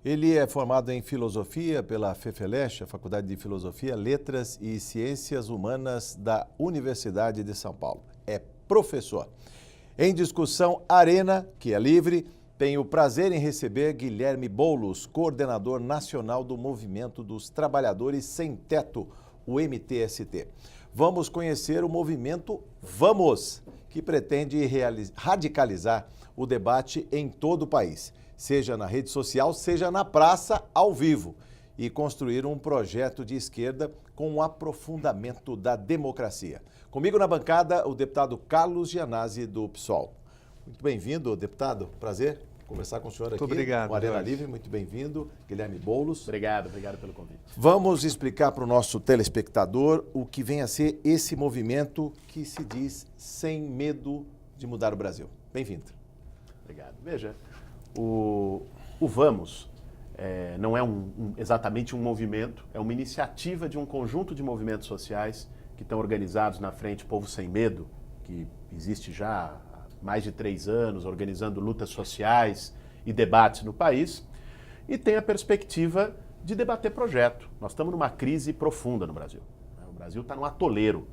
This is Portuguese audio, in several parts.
Ele é formado em Filosofia pela FEFELESH, a Faculdade de Filosofia, Letras e Ciências Humanas da Universidade de São Paulo. É professor. Em discussão Arena, que é livre, tenho o prazer em receber Guilherme Boulos, coordenador nacional do Movimento dos Trabalhadores Sem Teto, o MTST. Vamos conhecer o movimento Vamos, que pretende radicalizar o debate em todo o país, seja na rede social, seja na praça, ao vivo, e construir um projeto de esquerda com um aprofundamento da democracia. Comigo na bancada, o deputado Carlos Gianazzi, do PSOL. Muito bem-vindo, deputado. Prazer conversar com o senhor aqui. Muito obrigado, no Arena Jorge. Livre. Muito bem-vindo, Guilherme Boulos. Obrigado pelo convite. Vamos explicar para o nosso telespectador o que vem a ser esse movimento que se diz sem medo de mudar o Brasil. Bem-vindo. Obrigado. Veja, o Vamos não é exatamente um movimento, é uma iniciativa de um conjunto de movimentos sociais que estão organizados na Frente Povo Sem Medo, que existe já há mais de 3 anos, organizando lutas sociais e debates no país, e tem a perspectiva de debater projeto. Nós estamos numa crise profunda no Brasil. O Brasil está num atoleiro.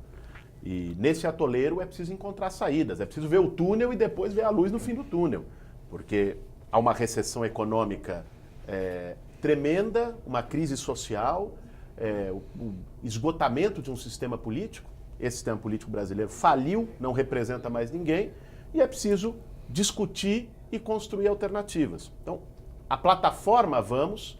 E nesse atoleiro é preciso encontrar saídas, é preciso ver o túnel e depois ver a luz no fim do túnel. Porque há uma recessão econômica tremenda, uma crise social, o esgotamento de um sistema político. Esse sistema político brasileiro faliu, não representa mais ninguém, e é preciso discutir e construir alternativas. Então, a plataforma Vamos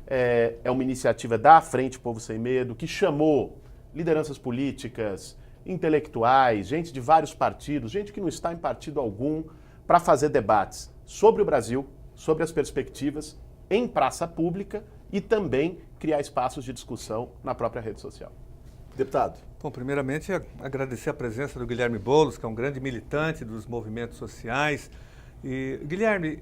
é uma iniciativa da Frente Povo Sem Medo, que chamou lideranças políticas, intelectuais, gente de vários partidos, gente que não está em partido algum, para fazer debates sobre o Brasil, sobre as perspectivas, em praça pública e também criar espaços de discussão na própria rede social. Deputado. Bom, primeiramente, agradecer a presença do Guilherme Boulos, que é um grande militante dos movimentos sociais. E, Guilherme,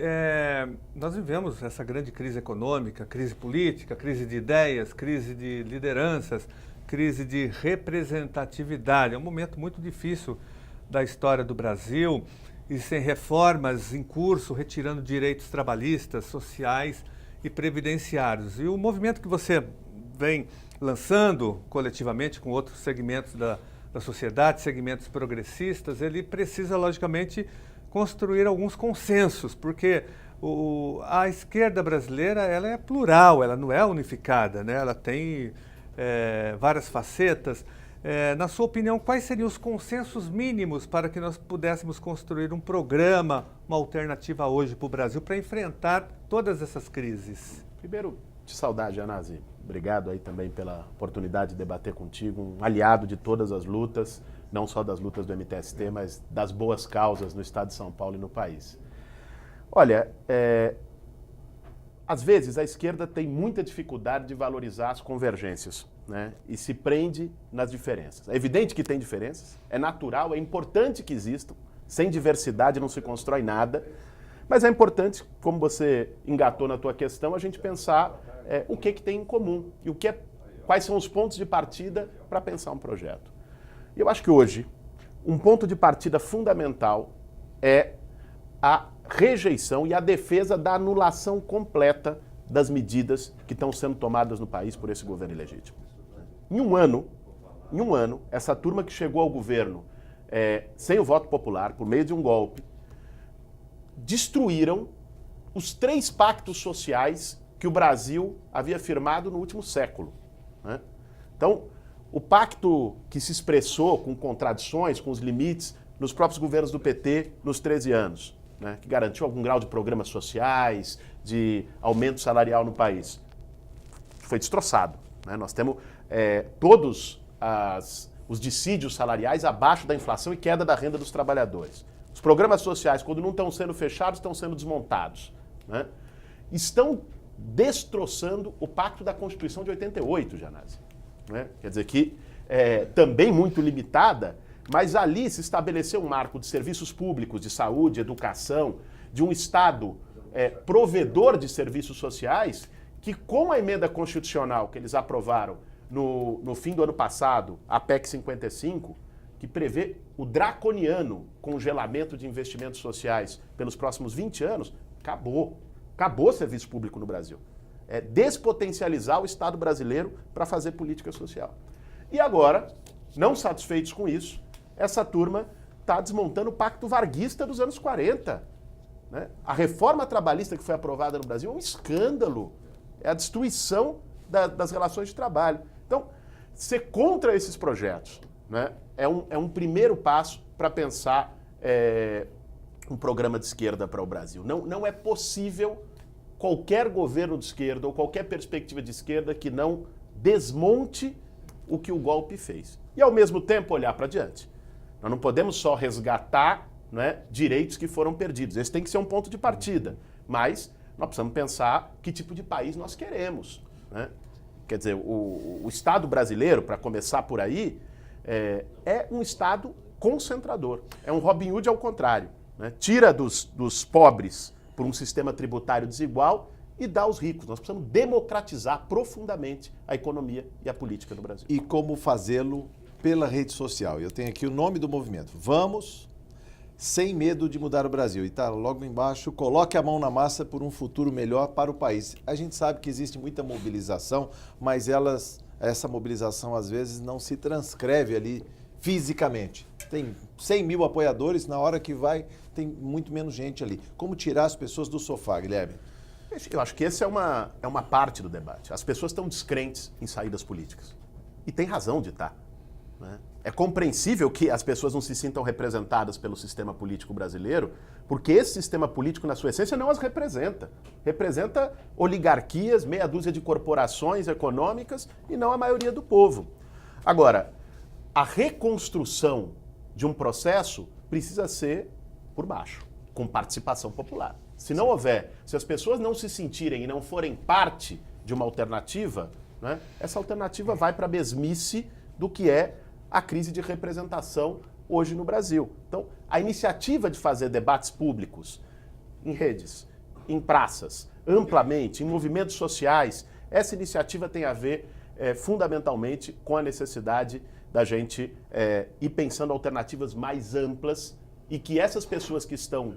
nós vivemos essa grande crise econômica, crise política, crise de ideias, crise de lideranças, crise de representatividade. É um momento muito difícil da história do Brasil e sem reformas em curso, retirando direitos trabalhistas, sociais e previdenciários. E o movimento que você vem lançando coletivamente com outros segmentos da sociedade, segmentos progressistas, ele precisa, logicamente, construir alguns consensos, porque a esquerda brasileira ela é plural, ela não é unificada, né? Ela tem várias facetas. Na sua opinião, quais seriam os consensos mínimos para que nós pudéssemos construir um programa, uma alternativa hoje para o Brasil para enfrentar todas essas crises? Primeiro, de saudade, Gianazzi. Obrigado aí também pela oportunidade de debater contigo, um aliado de todas as lutas, não só das lutas do MTST, mas das boas causas no estado de São Paulo e no país. Olha, às vezes a esquerda tem muita dificuldade de valorizar as convergências, né? E se prende nas diferenças. É evidente que tem diferenças, é natural, é importante que existam. Sem diversidade não se constrói nada. Mas é importante, como você engatou na tua questão, a gente pensar o que tem em comum e quais são os pontos de partida para pensar um projeto. E eu acho que hoje, um ponto de partida fundamental é a rejeição e a defesa da anulação completa das medidas que estão sendo tomadas no país por esse governo ilegítimo. Em um ano, essa turma que chegou ao governo sem o voto popular, por meio de um golpe, destruíram os 3 pactos sociais que o Brasil havia firmado no último século, né? Então, o pacto que se expressou com contradições, com os limites, nos próprios governos do PT nos 13 anos, né? Que garantiu algum grau de programas sociais, de aumento salarial no país, foi destroçado, né? Nós temos todos os dissídios salariais abaixo da inflação e queda da renda dos trabalhadores. Os programas sociais, quando não estão sendo fechados, estão sendo desmontados, né? Estão destroçando o Pacto da Constituição de 88, Gianazzi, né? Quer dizer que também muito limitada, mas ali se estabeleceu um marco de serviços públicos, de saúde, educação, de um Estado provedor de serviços sociais, que com a emenda constitucional que eles aprovaram no fim do ano passado, a PEC 55, que prevê o draconiano congelamento de investimentos sociais pelos próximos 20 anos, acabou. Acabou o serviço público no Brasil. É despotencializar o Estado brasileiro para fazer política social. E agora, não satisfeitos com isso, essa turma está desmontando o pacto varguista dos anos 40. Né? A reforma trabalhista que foi aprovada no Brasil é um escândalo. É a destruição das relações de trabalho. Então, ser contra esses projetos, né, é um primeiro passo para pensar um programa de esquerda para o Brasil. Não é possível qualquer governo de esquerda ou qualquer perspectiva de esquerda que não desmonte o que o golpe fez. E, ao mesmo tempo, olhar para diante. Nós não podemos só resgatar, né, direitos que foram perdidos. Esse tem que ser um ponto de partida. Mas nós precisamos pensar que tipo de país nós queremos. Né? Quer dizer, o Estado brasileiro, para começar por aí, é um Estado concentrador. É um Robin Hood ao contrário. Né? Tira dos pobres por um sistema tributário desigual e dá aos ricos. Nós precisamos democratizar profundamente a economia e a política do Brasil. E como fazê-lo pela rede social? Eu tenho aqui o nome do movimento. Vamos, sem medo de mudar o Brasil. E está logo embaixo, coloque a mão na massa por um futuro melhor para o país. A gente sabe que existe muita mobilização, mas essa mobilização às vezes não se transcreve ali fisicamente. Tem 100 mil apoiadores, na hora que vai, tem muito menos gente ali. Como tirar as pessoas do sofá, Guilherme? Eu acho que essa é uma parte do debate. As pessoas estão descrentes em saídas políticas. E tem razão de estar. Né? É compreensível que as pessoas não se sintam representadas pelo sistema político brasileiro, porque esse sistema político, na sua essência, não as representa. Representa oligarquias, meia dúzia de corporações econômicas e não a maioria do povo. Agora, a reconstrução de um processo precisa ser por baixo, com participação popular. Se não houver, se as pessoas não se sentirem e não forem parte de uma alternativa, né, essa alternativa vai para a mesmice do que é a crise de representação hoje no Brasil. Então, a iniciativa de fazer debates públicos em redes, em praças, amplamente, em movimentos sociais, essa iniciativa tem a ver fundamentalmente com a necessidade da gente ir pensando alternativas mais amplas e que essas pessoas que estão,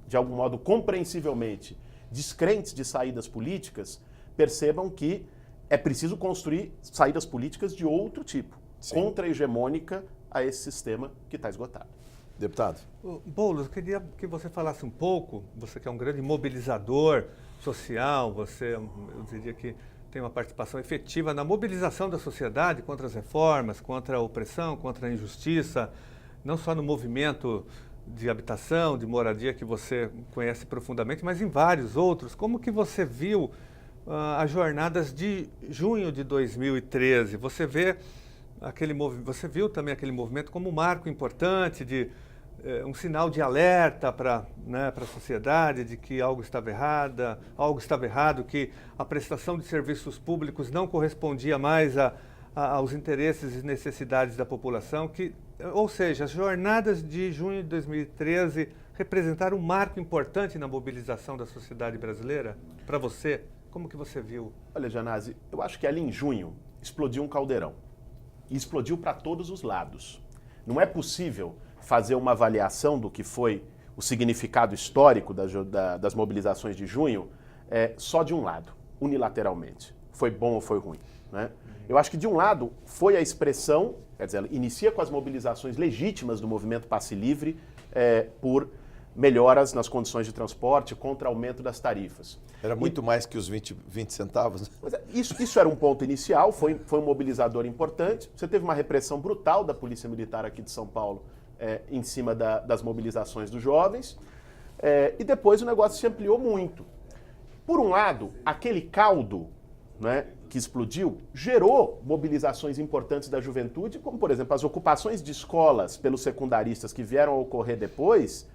de algum modo, compreensivelmente descrentes de saídas políticas, percebam que é preciso construir saídas políticas de outro tipo, contra-hegemônica a esse sistema que está esgotado. Deputado. Boulos, eu queria que você falasse um pouco, você que é um grande mobilizador social, você, eu diria que tem uma participação efetiva na mobilização da sociedade contra as reformas, contra a opressão, contra a injustiça, não só no movimento de habitação, de moradia que você conhece profundamente, mas em vários outros. Como que você viu as jornadas de junho de 2013? Você viu também aquele movimento como um marco importante, de um sinal de alerta para a sociedade de que algo estava errado, que a prestação de serviços públicos não correspondia mais aos interesses e necessidades da população, ou seja, as jornadas de junho de 2013 representaram um marco importante na mobilização da sociedade brasileira? Para você, como que você viu? Olha, Janazzi, eu acho que ali em junho explodiu um caldeirão. E explodiu para todos os lados. Não é possível fazer uma avaliação do que foi o significado histórico das mobilizações de junho só de um lado, unilateralmente. Foi bom ou foi ruim, né? Eu acho que, de um lado, foi a expressão, quer dizer, ela inicia com as mobilizações legítimas do movimento Passe Livre por melhoras nas condições de transporte contra aumento das tarifas. Era muito mais que os 20 centavos. Né? Isso era um ponto inicial, foi um mobilizador importante. Você teve uma repressão brutal da Polícia Militar aqui de São Paulo em cima das mobilizações dos jovens. E depois o negócio se ampliou muito. Por um lado, aquele caldo, né, que explodiu gerou mobilizações importantes da juventude, como, por exemplo, as ocupações de escolas pelos secundaristas que vieram a ocorrer depois,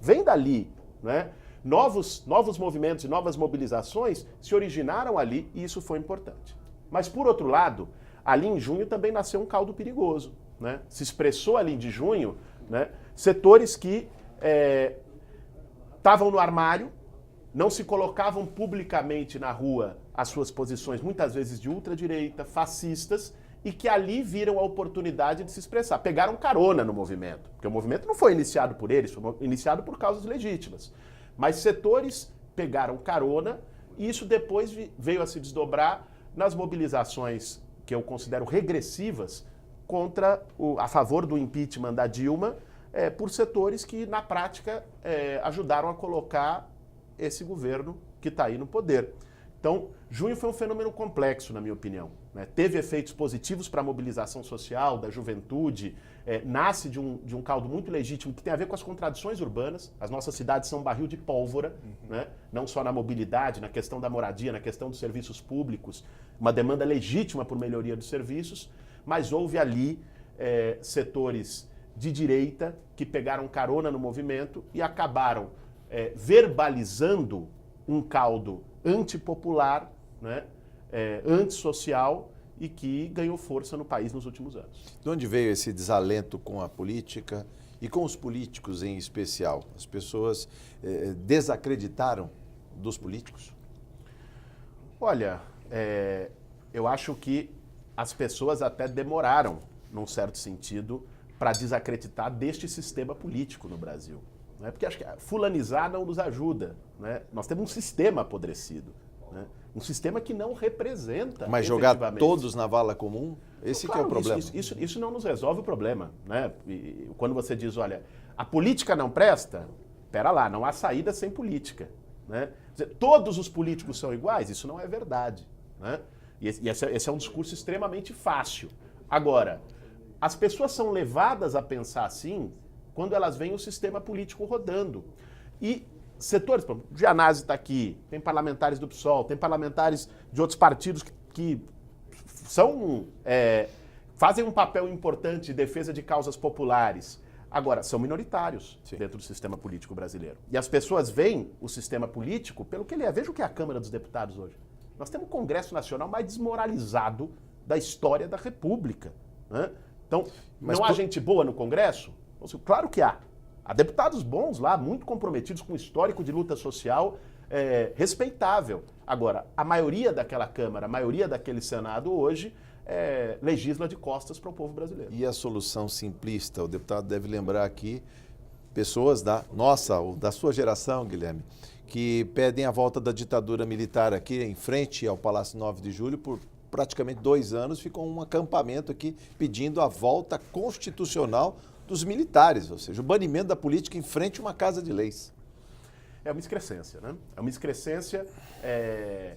vem dali, né? Novos movimentos e novas mobilizações se originaram ali e isso foi importante. Mas, por outro lado, ali em junho também nasceu um caldo perigoso, né? Se expressou ali de junho, né, setores que estavam no armário, não se colocavam publicamente na rua as suas posições, muitas vezes de ultradireita, fascistas, e que ali viram a oportunidade de se expressar. Pegaram carona no movimento, porque o movimento não foi iniciado por eles, foi iniciado por causas legítimas. Mas setores pegaram carona e isso depois veio a se desdobrar nas mobilizações que eu considero regressivas a favor do impeachment da Dilma, por setores que, na prática, ajudaram a colocar esse governo que está aí no poder. Então, junho foi um fenômeno complexo, na minha opinião, né? Teve efeitos positivos para a mobilização social da juventude, nasce de um caldo muito legítimo que tem a ver com as contradições urbanas. As nossas cidades são um barril de pólvora, né? Não só na mobilidade, na questão da moradia, na questão dos serviços públicos, uma demanda legítima por melhoria dos serviços, mas houve ali setores de direita que pegaram carona no movimento e acabaram verbalizando um caldo antipopular, né, antissocial e que ganhou força no país nos últimos anos. De onde veio esse desalento com a política e com os políticos em especial? As pessoas desacreditaram dos políticos? Olha, eu acho que as pessoas até demoraram, num certo sentido, para desacreditar deste sistema político no Brasil. Né? Porque acho que fulanizar não nos ajuda. Né? Nós temos um sistema apodrecido. Né? Um sistema que não representa. Mas jogar todos na vala comum, esse que é o problema. Isso não nos resolve o problema. Né? E quando você diz, olha, a política não presta, pera lá, não há saída sem política. Né? Todos os políticos são iguais, isso não é verdade. Né? E esse é um discurso extremamente fácil. Agora, as pessoas são levadas a pensar assim quando elas veem o sistema político rodando. E setores, por exemplo, o Gianazzi está aqui, tem parlamentares do PSOL, tem parlamentares de outros partidos que fazem um papel importante de defesa de causas populares. Agora, são minoritários dentro do sistema político brasileiro. E as pessoas veem o sistema político pelo que ele é. Veja o que é a Câmara dos Deputados hoje. Nós temos o Congresso Nacional mais desmoralizado da história da República. Né? Então, não há gente boa no Congresso? Claro que há. Há deputados bons lá, muito comprometidos com o histórico de luta social respeitável. Agora, a maioria daquela Câmara, a maioria daquele Senado hoje legisla de costas para o povo brasileiro. E a solução simplista? O deputado deve lembrar aqui pessoas da sua geração, Guilherme, que pedem a volta da ditadura militar aqui em frente ao Palácio 9 de Julho por praticamente 2 anos. Ficou um acampamento aqui pedindo a volta constitucional dos militares, ou seja, o banimento da política em frente a uma casa de leis. É uma excrescência, né? É uma excrescência,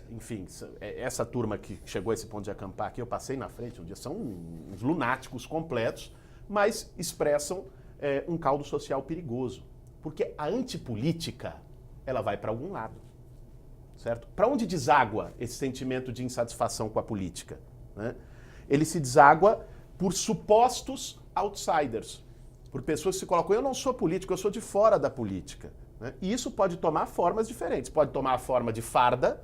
enfim, essa turma que chegou a esse ponto de acampar aqui, eu passei na frente um dia, são uns lunáticos completos, mas expressam um caldo social perigoso, porque a antipolítica, ela vai para algum lado, certo? Para onde deságua esse sentimento de insatisfação com a política? Né? Ele se deságua por supostos outsiders, por pessoas que se colocam, eu não sou político, eu sou de fora da política. Né? E isso pode tomar formas diferentes. Pode tomar a forma de farda,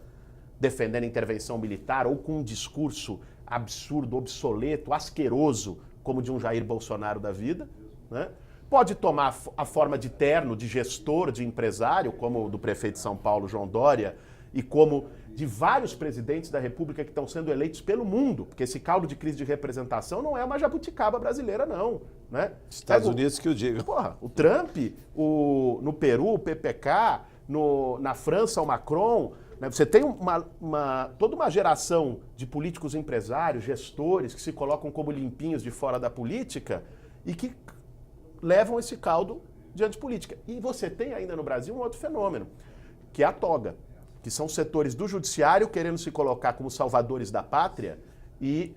defendendo a intervenção militar, ou com um discurso absurdo, obsoleto, asqueroso, como de um Jair Bolsonaro da vida. Né? Pode tomar a forma de terno, de gestor, de empresário, como o do prefeito de São Paulo, João Dória, e como de vários presidentes da República que estão sendo eleitos pelo mundo, porque esse caldo de crise de representação não é uma jabuticaba brasileira, não. Né? Estados Unidos que o diga. Porra, o Trump, no Peru, o PPK, na França, o Macron. Né? Você tem toda uma geração de políticos empresários, gestores, que se colocam como limpinhos de fora da política e que levam esse caldo de antipolítica. E você tem ainda no Brasil um outro fenômeno, que é a toga, que são setores do judiciário querendo se colocar como salvadores da pátria e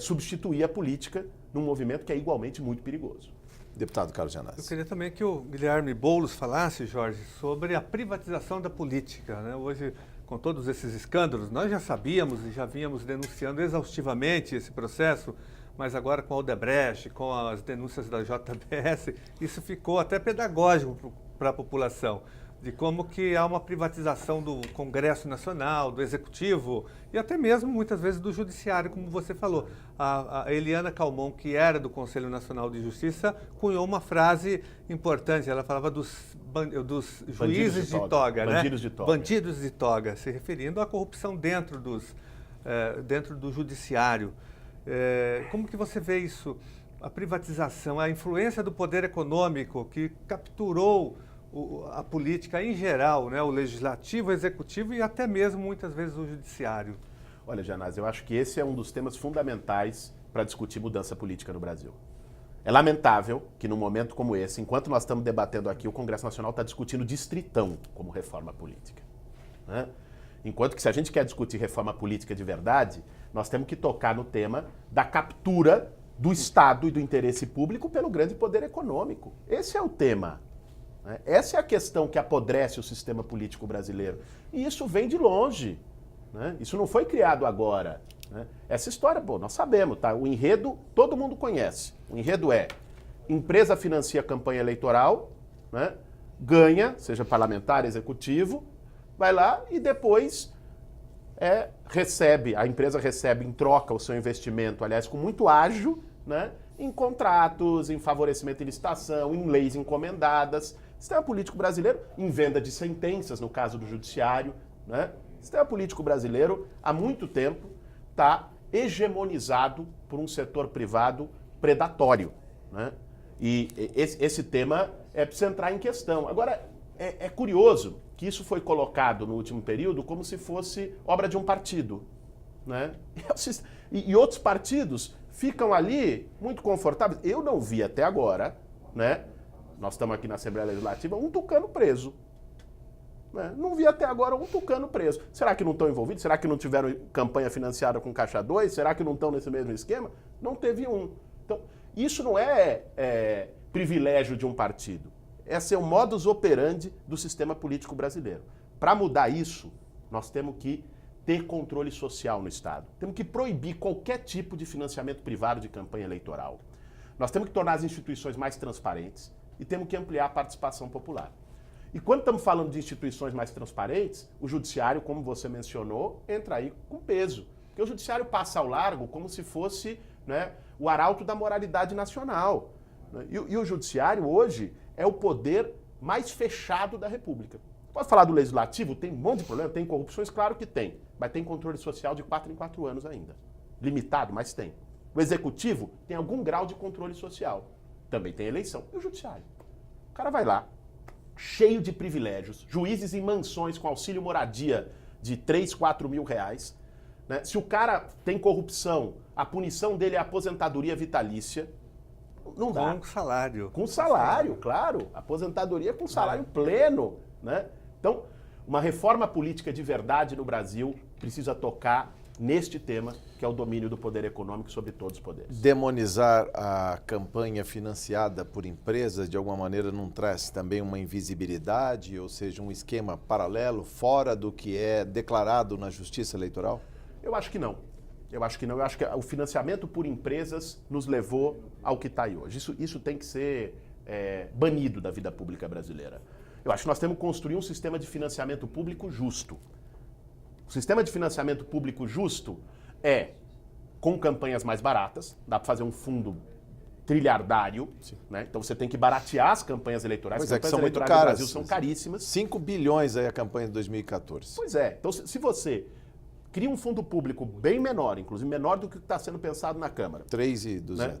substituir a política num movimento que é igualmente muito perigoso. Deputado Carlos Gianazzi. Eu queria também que o Guilherme Boulos falasse, Jorge, sobre a privatização da política. Né? Hoje, com todos esses escândalos, nós já sabíamos e já vínhamos denunciando exaustivamente esse processo, mas agora com a Odebrecht, com as denúncias da JBS, isso ficou até pedagógico para a população, de como que há uma privatização do Congresso Nacional, do Executivo e até mesmo, muitas vezes, do Judiciário, como você falou. A Eliana Calmon, que era do Conselho Nacional de Justiça, cunhou uma frase importante. Ela falava dos juízes de toga, né? Bandidos de toga. Bandidos de toga, se referindo à corrupção dentro do Judiciário. Como que você vê isso? A privatização, a influência do poder econômico que capturou a política em geral, né? O legislativo, o executivo e até mesmo, muitas vezes, o judiciário? Olha, Janaz, eu acho que esse é um dos temas fundamentais para discutir mudança política no Brasil. É lamentável que num momento como esse, enquanto nós estamos debatendo aqui, o Congresso Nacional está discutindo distritão como reforma política, né? Enquanto que se a gente quer discutir reforma política de verdade, nós temos que tocar no tema da captura do Estado e do interesse público pelo grande poder econômico. Esse é o tema, né? Essa é a questão que apodrece o sistema político brasileiro. E isso vem de longe, né? Isso não foi criado agora, né? Essa história, pô, nós sabemos, tá? O enredo todo mundo conhece. O enredo é: empresa financia campanha eleitoral, né? Ganha, seja parlamentar, executivo, vai lá e depois a empresa recebe em troca o seu investimento, aliás, com muito ágio, né? Em contratos, em favorecimento de licitação, em leis encomendadas. Sistema político brasileiro, em venda de sentenças, no caso do judiciário, né? O sistema político brasileiro, há muito tempo, está hegemonizado por um setor privado predatório, né? E esse tema precisa entrar em questão. Agora, é curioso que isso foi colocado no último período como se fosse obra de um partido, né? E outros partidos ficam ali muito confortáveis. Eu não vi até agora, né? Nós estamos aqui na Assembleia Legislativa, um tucano preso. Né? Não vi até agora um tucano preso. Será que não estão envolvidos? Será que não tiveram campanha financiada com Caixa 2? Será que não estão nesse mesmo esquema? Não teve um. Então, isso não é privilégio de um partido. Esse é o modus operandi do sistema político brasileiro. Para mudar isso, nós temos que ter controle social no Estado. Temos que proibir qualquer tipo de financiamento privado de campanha eleitoral. Nós temos que tornar as instituições mais transparentes e temos que ampliar a participação popular. E quando estamos falando de instituições mais transparentes, o judiciário, como você mencionou, entra aí com peso. Porque o judiciário passa ao largo como se fosse, né, o arauto da moralidade nacional. E o judiciário hoje é o poder mais fechado da República. Pode falar do legislativo? Tem um monte de problema, tem corrupções? Claro que tem. Mas tem controle social de 4 em 4 anos ainda. Limitado, mas tem. O executivo tem algum grau de controle social. Também tem eleição. E o judiciário? O cara vai lá, cheio de privilégios, juízes em mansões com auxílio moradia de 3, 4 mil reais. Né? Se o cara tem corrupção, a punição dele é aposentadoria vitalícia. Não dá. Com salário. Com salário, claro. Aposentadoria com salário pleno, né? Então, uma reforma política de verdade no Brasil precisa tocar neste tema, que é o domínio do poder econômico sobre todos os poderes. Demonizar a campanha financiada por empresas, de alguma maneira, não traz também uma invisibilidade, ou seja, um esquema paralelo, fora do que é declarado na Justiça Eleitoral? Eu acho que não. Eu acho que não. Eu acho que o financiamento por empresas nos levou ao que está aí hoje. Isso tem que ser banido da vida pública brasileira. Eu acho que nós temos que construir um sistema de financiamento público justo. O sistema de financiamento público justo com campanhas mais baratas, dá para fazer um fundo trilhardário, né? Então você tem que baratear as campanhas eleitorais. Pois as campanhas que são muito eleitorais caras. no Brasil são caríssimas. 5 bilhões aí a campanha de 2014. Pois é. Então se você cria um fundo público bem menor, inclusive menor do que está sendo pensado na Câmara. 3.200. Né?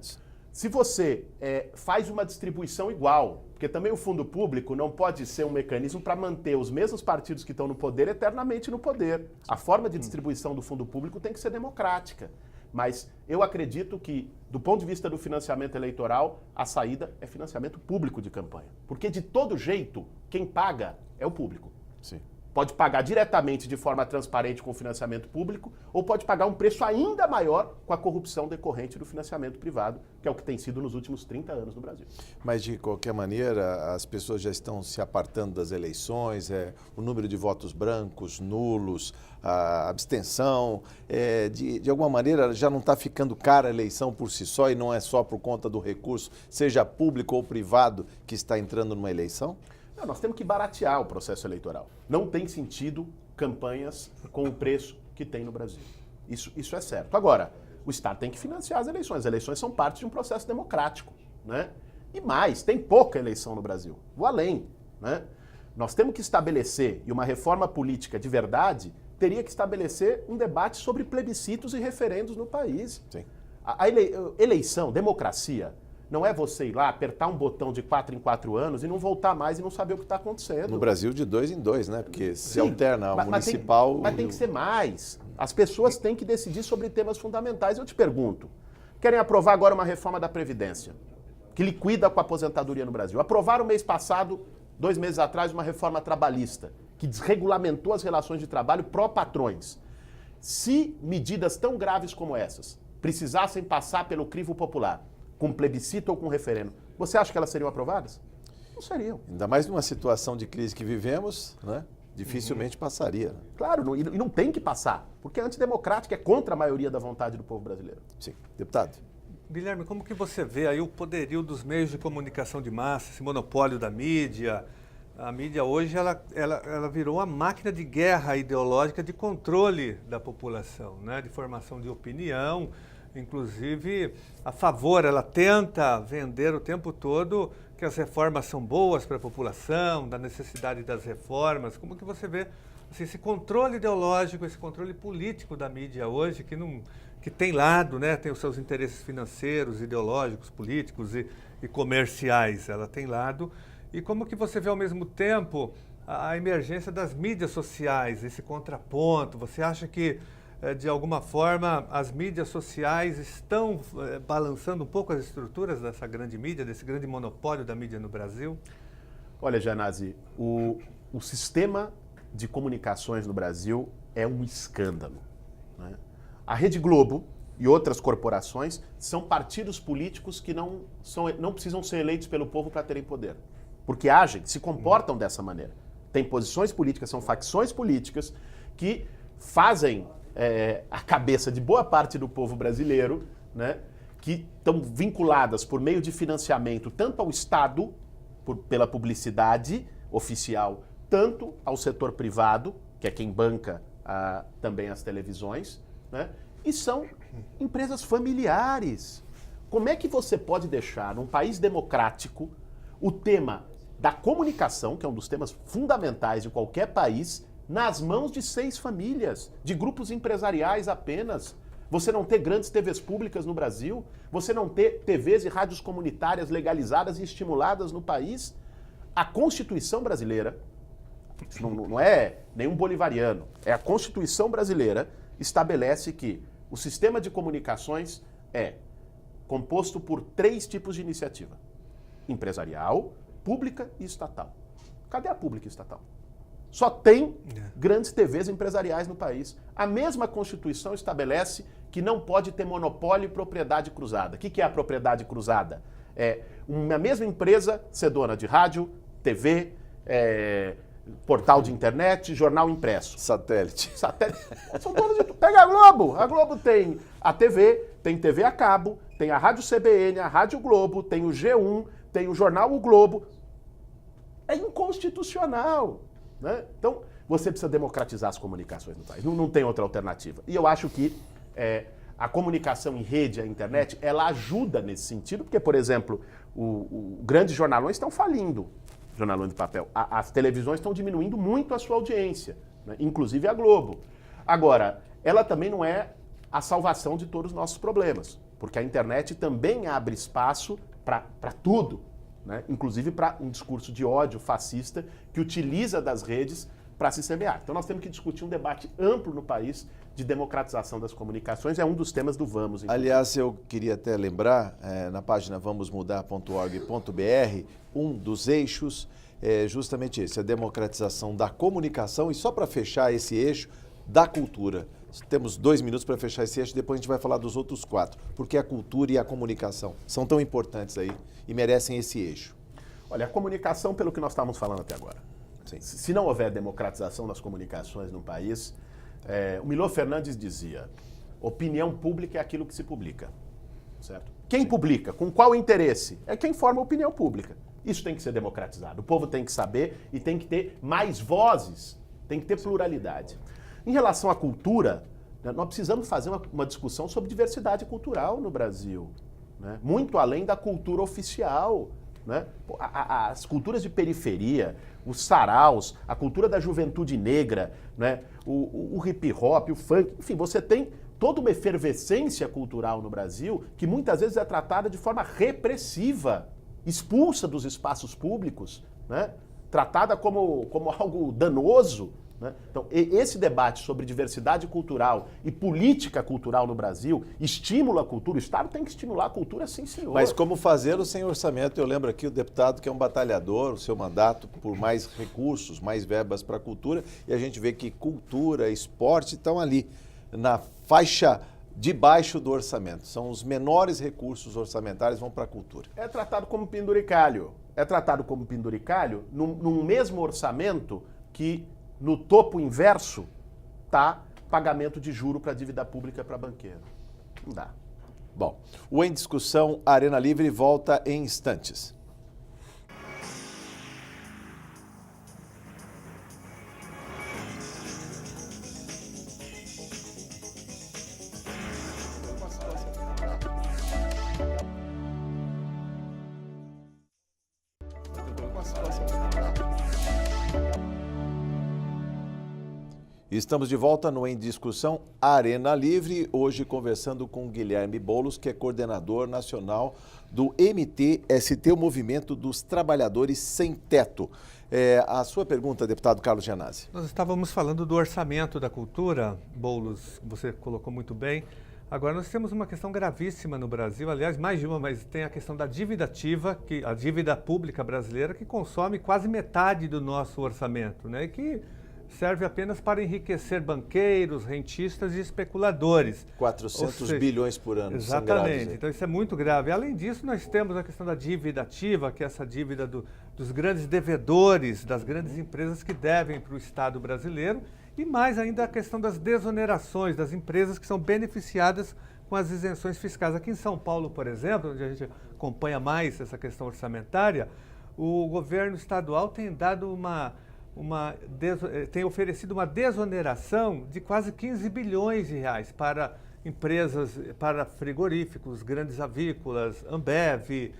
Se você faz uma distribuição igual, porque também o fundo público não pode ser um mecanismo para manter os mesmos partidos que estão no poder eternamente no poder. A forma de distribuição do fundo público tem que ser democrática. Mas eu acredito que, do ponto de vista do financiamento eleitoral, a saída é financiamento público de campanha. Porque, de todo jeito, quem paga é o público. Sim. Pode pagar diretamente de forma transparente com o financiamento público ou pode pagar um preço ainda maior com a corrupção decorrente do financiamento privado, que é o que tem sido nos últimos 30 anos no Brasil. Mas, de qualquer maneira, as pessoas já estão se apartando das eleições, o número de votos brancos, nulos, a abstenção, de alguma maneira já não está ficando cara a eleição por si só e não é só por conta do recurso, seja público ou privado, que está entrando numa eleição? Não, nós temos que baratear o processo eleitoral. Não tem sentido campanhas com o preço que tem no Brasil. Isso é certo. Agora, o Estado tem que financiar as eleições. As eleições são parte de um processo democrático, né? E mais, tem pouca eleição no Brasil. Vou além, né? Nós temos que estabelecer, e uma reforma política de verdade teria que estabelecer um debate sobre plebiscitos e referendos no país. Sim. A eleição, democracia, não é você ir lá, apertar um botão de 4 em 4 anos e não voltar mais e não saber o que está acontecendo. No Brasil, de 2 em 2, né? Porque se Sim, alterna o municipal... Mas tem que ser mais. As pessoas têm que decidir sobre temas fundamentais. Eu te pergunto, querem aprovar agora uma reforma da Previdência, que liquida com a aposentadoria no Brasil. Aprovaram mês passado, 2 meses atrás, uma reforma trabalhista, que desregulamentou as relações de trabalho pró-patrões. Se medidas tão graves como essas precisassem passar pelo crivo popular, com plebiscito ou com referendo, você acha que elas seriam aprovadas? Não seriam. Ainda mais numa situação de crise que vivemos, né? Dificilmente passaria. Né? Claro, e não tem que passar, porque é antidemocrático, é contra a maioria da vontade do povo brasileiro. Sim. Deputado. Guilherme, como que você vê aí o poderio dos meios de comunicação de massa, esse monopólio da mídia? A mídia hoje ela virou uma máquina de guerra ideológica de controle da população, né? De formação de opinião, inclusive a favor, ela tenta vender o tempo todo que as reformas são boas para a população, da necessidade das reformas. Como que você vê assim, esse controle ideológico, esse controle político da mídia hoje, que tem lado, né? Tem os seus interesses financeiros, ideológicos, políticos e comerciais, ela tem lado. E como que você vê ao mesmo tempo a emergência das mídias sociais, esse contraponto? Você acha que, de alguma forma, as mídias sociais estão balançando um pouco as estruturas dessa grande mídia, desse grande monopólio da mídia no Brasil? Olha, Janazzi, o sistema de comunicações no Brasil é um escândalo, né? A Rede Globo e outras corporações são partidos políticos que não precisam ser eleitos pelo povo para terem poder. Porque se comportam dessa maneira. Tem posições políticas, são facções políticas que fazem a cabeça de boa parte do povo brasileiro, né, que estão vinculadas por meio de financiamento tanto ao Estado, pela publicidade oficial, tanto ao setor privado, que é quem banca também as televisões, né, e são empresas familiares. Como é que você pode deixar, num país democrático, o tema da comunicação, que é um dos temas fundamentais de qualquer país, nas mãos de 6 famílias, de grupos empresariais apenas? Você não ter grandes TVs públicas no Brasil? Você não ter TVs e rádios comunitárias legalizadas e estimuladas no país? A Constituição brasileira, isso não é nenhum bolivariano, é a Constituição brasileira, estabelece que o sistema de comunicações é composto por 3 tipos de iniciativa: empresarial, pública e estatal. Cadê a pública e estatal? Só tem grandes TVs empresariais no país. A mesma Constituição estabelece que não pode ter monopólio e propriedade cruzada. O que é a propriedade cruzada? É uma mesma empresa ser dona de rádio, TV, portal de internet, jornal impresso. Satélite. São todos de... Pega a Globo. A Globo tem a TV, tem TV a cabo, tem a Rádio CBN, a Rádio Globo, tem o G1, tem o jornal O Globo. É inconstitucional, né? Então, você precisa democratizar as comunicações no país. Não tem outra alternativa. E eu acho que a comunicação em rede, a internet, ela ajuda nesse sentido, porque, por exemplo, grandes jornalões estão falindo, jornalões de papel. As televisões estão diminuindo muito a sua audiência, né? Inclusive a Globo. Agora, ela também não é a salvação de todos os nossos problemas, porque a internet também abre espaço para tudo, né? Inclusive para um discurso de ódio fascista que utiliza das redes para se semear. Então nós temos que discutir um debate amplo no país de democratização das comunicações, é um dos temas do Vamos. Inclusive. Aliás, eu queria até lembrar, na página vamosmudar.org.br, um dos eixos é justamente esse, a democratização da comunicação, e só para fechar esse eixo, da cultura. Temos 2 minutos para fechar esse eixo, depois a gente vai falar dos outros 4, porque a cultura e a comunicação são tão importantes aí e merecem esse eixo. Olha, a comunicação, pelo que nós estávamos falando até agora. Sim. Se não houver democratização das comunicações no país, o Milor Fernandes dizia, opinião pública é aquilo que se publica, certo? Quem publica? Com qual interesse? É quem forma a opinião pública. Isso tem que ser democratizado. O povo tem que saber e tem que ter mais vozes, tem que ter pluralidade. Em relação à cultura, nós precisamos fazer uma discussão sobre diversidade cultural no Brasil, né? Muito além da cultura oficial, né? As culturas de periferia, os saraus, a cultura da juventude negra, né? O hip hop, o funk, enfim, você tem toda uma efervescência cultural no Brasil que muitas vezes é tratada de forma repressiva, expulsa dos espaços públicos, né? Tratada como algo danoso. Né? Então, esse debate sobre diversidade cultural e política cultural no Brasil estimula a cultura. O Estado tem que estimular a cultura, sim, senhor. Mas como fazê-lo sem orçamento? Eu lembro aqui o deputado que é um batalhador, o seu mandato por mais recursos, mais verbas para a cultura, e a gente vê que cultura, esporte estão ali, na faixa de baixo do orçamento. São os menores recursos orçamentários vão para a cultura. É tratado como penduricalho. É tratado como penduricalho num mesmo orçamento que no topo inverso está pagamento de juro para dívida pública para banqueiro. Não dá. Bom, o Em Discussão Arena Livre volta em instantes. Estamos de volta no Em Discussão Arena Livre, hoje conversando com Guilherme Boulos, que é coordenador nacional do MTST, o Movimento dos Trabalhadores Sem Teto. A sua pergunta, deputado Carlos Gianazzi. Nós estávamos falando do orçamento da cultura, Boulos, você colocou muito bem. Agora nós temos uma questão gravíssima no Brasil, aliás, mais de uma, mas tem a questão da dívida ativa, a dívida pública brasileira, que consome quase metade do nosso orçamento, né? E que serve apenas para enriquecer banqueiros, rentistas e especuladores. 400 bilhões por ano. Exatamente. Então isso é muito grave. Além disso, nós temos a questão da dívida ativa, que é essa dívida dos grandes devedores, das grandes empresas que devem para o Estado brasileiro, e mais ainda a questão das desonerações das empresas que são beneficiadas com as isenções fiscais. Aqui em São Paulo, por exemplo, onde a gente acompanha mais essa questão orçamentária, o governo estadual tem dado tem oferecido uma desoneração de quase 15 bilhões de reais para empresas, para frigoríficos, grandes avícolas, Ambev,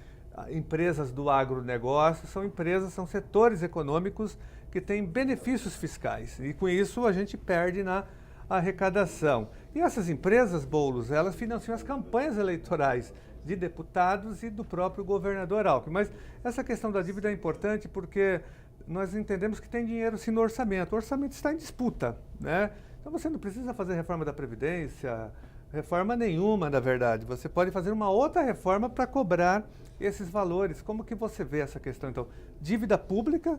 empresas do agronegócio, são setores econômicos que têm benefícios fiscais e com isso a gente perde na arrecadação. E essas empresas, Boulos, elas financiam as campanhas eleitorais de deputados e do próprio governador Alckmin. Mas essa questão da dívida é importante porque nós entendemos que tem dinheiro sim no orçamento. O orçamento está em disputa, né? Então você não precisa fazer reforma da Previdência, reforma nenhuma, na verdade. Você pode fazer uma outra reforma para cobrar esses valores. Como que você vê essa questão, então? Dívida pública,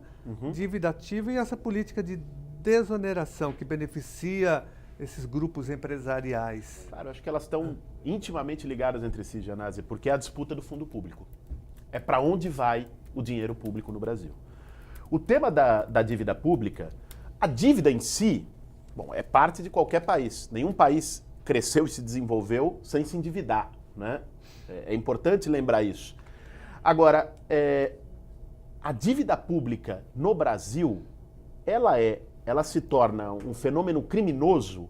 dívida ativa e essa política de desoneração que beneficia esses grupos empresariais. Claro, acho que elas estão intimamente ligadas entre si, Gianazzi, porque é a disputa do fundo público. É para onde vai o dinheiro público no Brasil. O tema da dívida pública, a dívida em si, bom, é parte de qualquer país. Nenhum país cresceu e se desenvolveu sem se endividar, né? É importante lembrar isso. Agora, a dívida pública no Brasil, ela se torna um fenômeno criminoso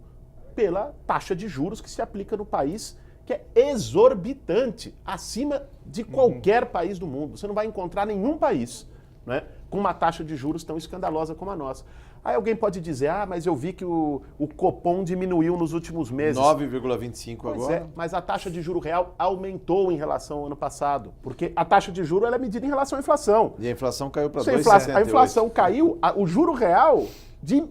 pela taxa de juros que se aplica no país, que é exorbitante, acima de qualquer país do mundo. Você não vai encontrar nenhum país, né, com uma taxa de juros tão escandalosa como a nossa. Aí alguém pode dizer, mas eu vi que o Copom diminuiu nos últimos meses. 9,25 agora. Mas a taxa de juro real aumentou em relação ao ano passado, porque a taxa de juro ela é medida em relação à inflação. E a inflação caiu para 2,68. A inflação caiu, o juro real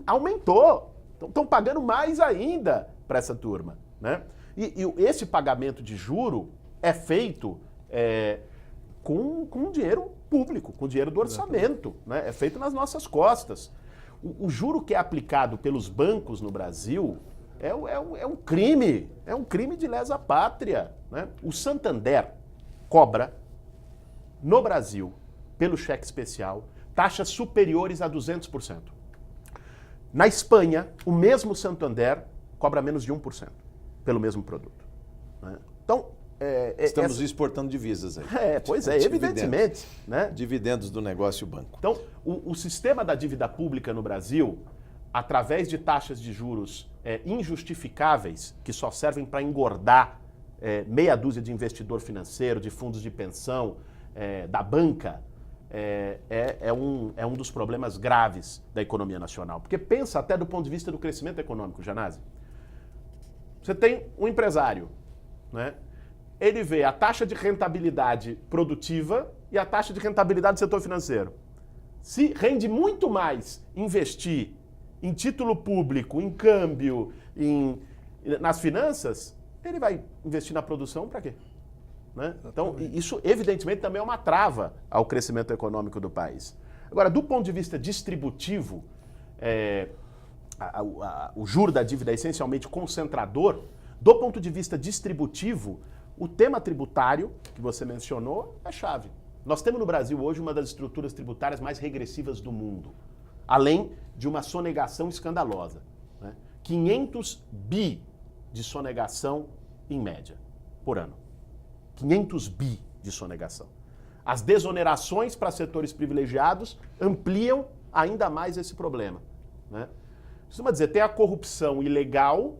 aumentou. Então estão pagando mais ainda para essa turma, né? E esse pagamento de juro é feito com dinheiro público, com dinheiro do orçamento, né? É feito nas nossas costas. O juro que é aplicado pelos bancos no Brasil é um crime de lesa pátria, né? O Santander cobra no Brasil, pelo cheque especial, taxas superiores a 200%. Na Espanha, o mesmo Santander cobra menos de 1% pelo mesmo produto, né? Então, estamos exportando divisas aí. Pois é, evidentemente, né? Dividendos do negócio banco. Então, o sistema da dívida pública no Brasil, através de taxas de juros injustificáveis, que só servem para engordar meia dúzia de investidor financeiro, de fundos de pensão, da banca, é um dos problemas graves da economia nacional. Porque pensa até do ponto de vista do crescimento econômico, Gianazzi. Você tem um empresário, né? Ele vê a taxa de rentabilidade produtiva e a taxa de rentabilidade do setor financeiro. Se rende muito mais investir em título público, em câmbio, nas finanças, ele vai investir na produção para quê? Né? Então, isso evidentemente também é uma trava ao crescimento econômico do país. Agora, do ponto de vista distributivo, o juro da dívida é essencialmente concentrador. Do ponto de vista distributivo, o tema tributário, que você mencionou, é chave. Nós temos no Brasil hoje uma das estruturas tributárias mais regressivas do mundo, além de uma sonegação escandalosa. Né? 500 bi de sonegação em média por ano. 500 bi de sonegação. As desonerações para setores privilegiados ampliam ainda mais esse problema. Né? Costuma dizer, tem a corrupção ilegal,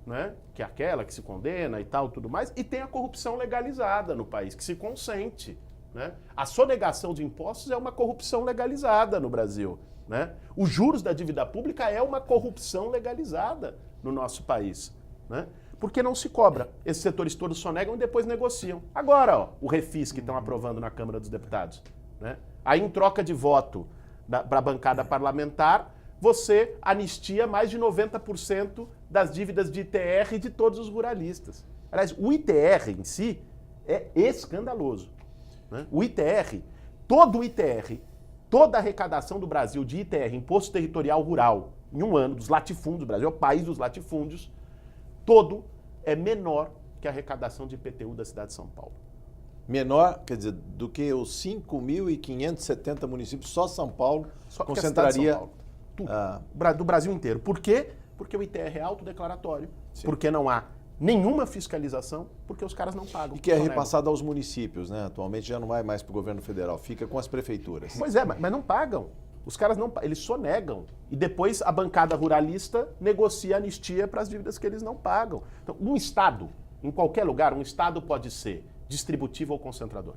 né, que é aquela que se condena e tal, tudo mais, e tem a corrupção legalizada no país, que se consente. Né? A sonegação de impostos é uma corrupção legalizada no Brasil. Né? Os juros da dívida pública é uma corrupção legalizada no nosso país. Né? Porque não se cobra. Esses setores todos sonegam e depois negociam. Agora, ó, o refis que estão aprovando na Câmara dos Deputados. Né? Aí, em troca de voto para a bancada parlamentar, você anistia mais de 90% das dívidas de ITR de todos os ruralistas. Aliás, o ITR em si é escandaloso. Né? O ITR, todo o ITR, toda a arrecadação do Brasil de ITR, Imposto Territorial Rural, em um ano, dos latifúndios, o Brasil é o país dos latifúndios, todo é menor que a arrecadação de IPTU da cidade de São Paulo. Menor, quer dizer, do que os 5.570 municípios, só São Paulo concentraria... Do Brasil inteiro. Por quê? Porque o ITR é autodeclaratório, porque não há nenhuma fiscalização, porque os caras não pagam. E que é repassado aos municípios, né? Atualmente já não vai mais para o governo federal, fica com as prefeituras. Pois é, mas não pagam. Os caras não, eles sonegam. E depois a bancada ruralista negocia anistia para as dívidas que eles não pagam. Então, um Estado, em qualquer lugar, um Estado pode ser distributivo ou concentrador.